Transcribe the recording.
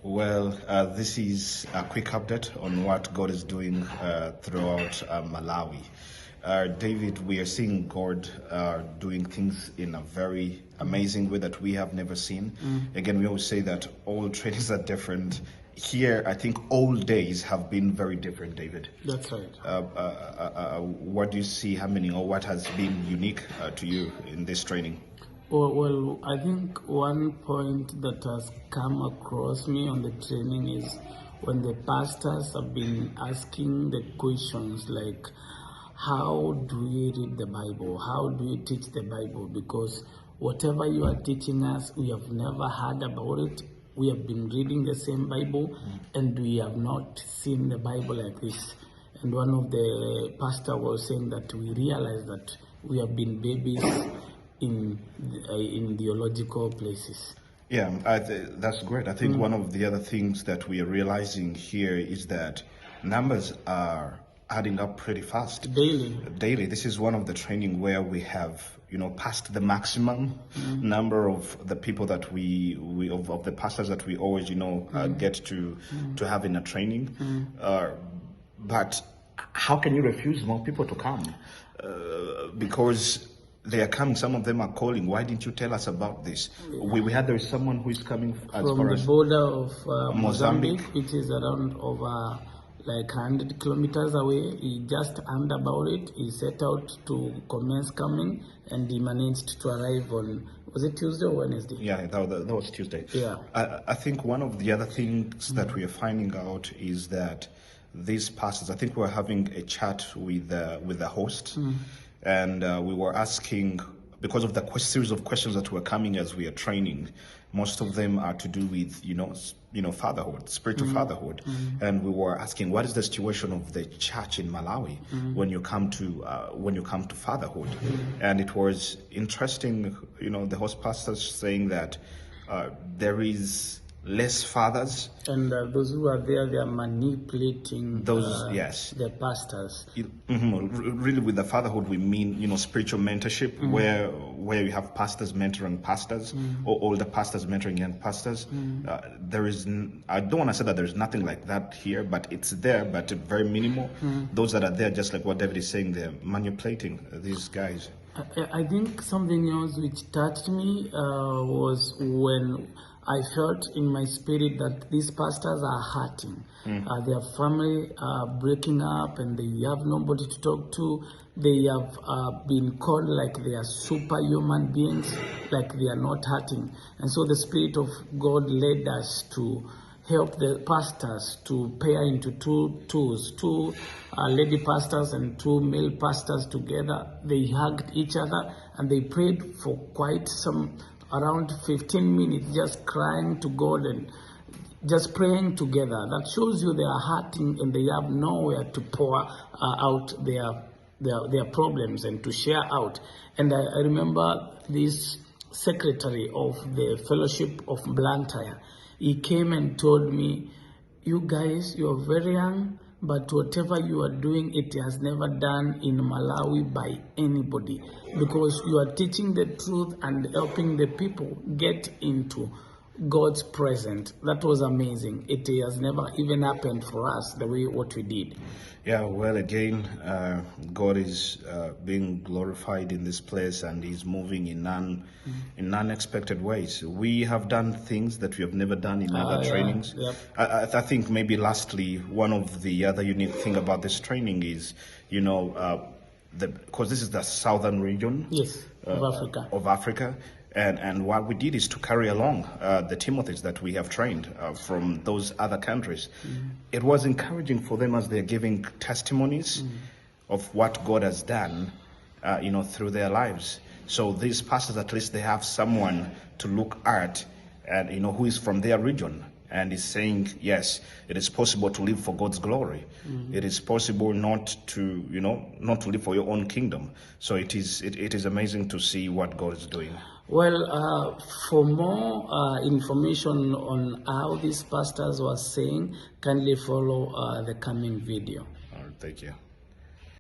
Well, this is a quick update on what God is doing throughout Malawi. David, we are seeing God doing things in a very amazing way that we have never seen. Again, we always say that all trainings are different. Here, I think all days have been very different, David. That's right. What do you see happening, or what has been unique to you in this training? Well, I think one point that has come across me on the training is when the pastors have been asking the questions like, how do we read the Bible? How do we teach the Bible? Because whatever you are teaching us, we have never heard about it. We have been reading the same Bible, and we have not seen the Bible like this. And one of the pastors was saying that we realize that we have been babies in theological places. Yeah, that's great. I think one of the other things that we are realizing here is that numbers are adding up pretty fast. Daily. This is one of the training where we have, passed the maximum number of the people that of the pastors that we always, get to have in a training. But how can you refuse more people to come? Because they are coming. Some of them are calling. Why didn't you tell us about this? We had there is someone who is coming from the border of Mozambique, which is around over like 100 kilometers away. He just heard about it. He set out to commence coming, and he managed to arrive on, was it Tuesday or Wednesday? Yeah, that was Tuesday. Yeah. I think one of the other things that we are finding out is that these pastors, I think we're having a chat with the host. And we were asking, because of the series of questions that were coming as we are training, most of them are to do with, fatherhood, spiritual fatherhood. And we were asking, what is the situation of the church in Malawi when you come to fatherhood? And it was interesting, the host pastors saying that there is less fathers, and those who are there, they are manipulating the pastors. Really, with the fatherhood, we mean spiritual mentorship, where you have pastors mentoring pastors, or older pastors mentoring young pastors. There is, I don't want to say that there's nothing like that here, but it's there, but very minimal. Those that are there, just like what David is saying, they're manipulating these guys. I think something else which touched me was when I felt in my spirit that these pastors are hurting. Their family are breaking up, and they have nobody to talk to. They have been called like they are superhuman beings, like they are not hurting. And so the Spirit of God led us to help the pastors to pair into two lady pastors and two male pastors together. They hugged each other and they prayed for quite around 15 minutes, just crying to God and just praying together. That shows you they are hurting and they have nowhere to pour out their problems and to share out. And I remember this secretary of the Fellowship of Blantyre. He came and told me, you guys, you are very young, but whatever you are doing, it has never done in Malawi by anybody, because you are teaching the truth and helping the people get into God's presence. That was amazing. It has never even happened for us the way what we did. Yeah, well, again, God is being glorified in this place, and He's moving in unexpected ways. We have done things that we have never done in other trainings. Yep. I think maybe lastly, one of the other unique thing about this training is, because this is the southern region of Africa. And what we did is to carry along the Timothys that we have trained from those other countries. It was encouraging for them as they're giving testimonies of what God has done, through their lives. So these pastors, at least they have someone to look at, and who is from their region, and is saying, yes, it is possible to live for God's glory. It is possible not to live for your own kingdom. So it is amazing to see what God is doing. Well, for more information on how these pastors were saying, kindly follow the coming video. All right, thank you.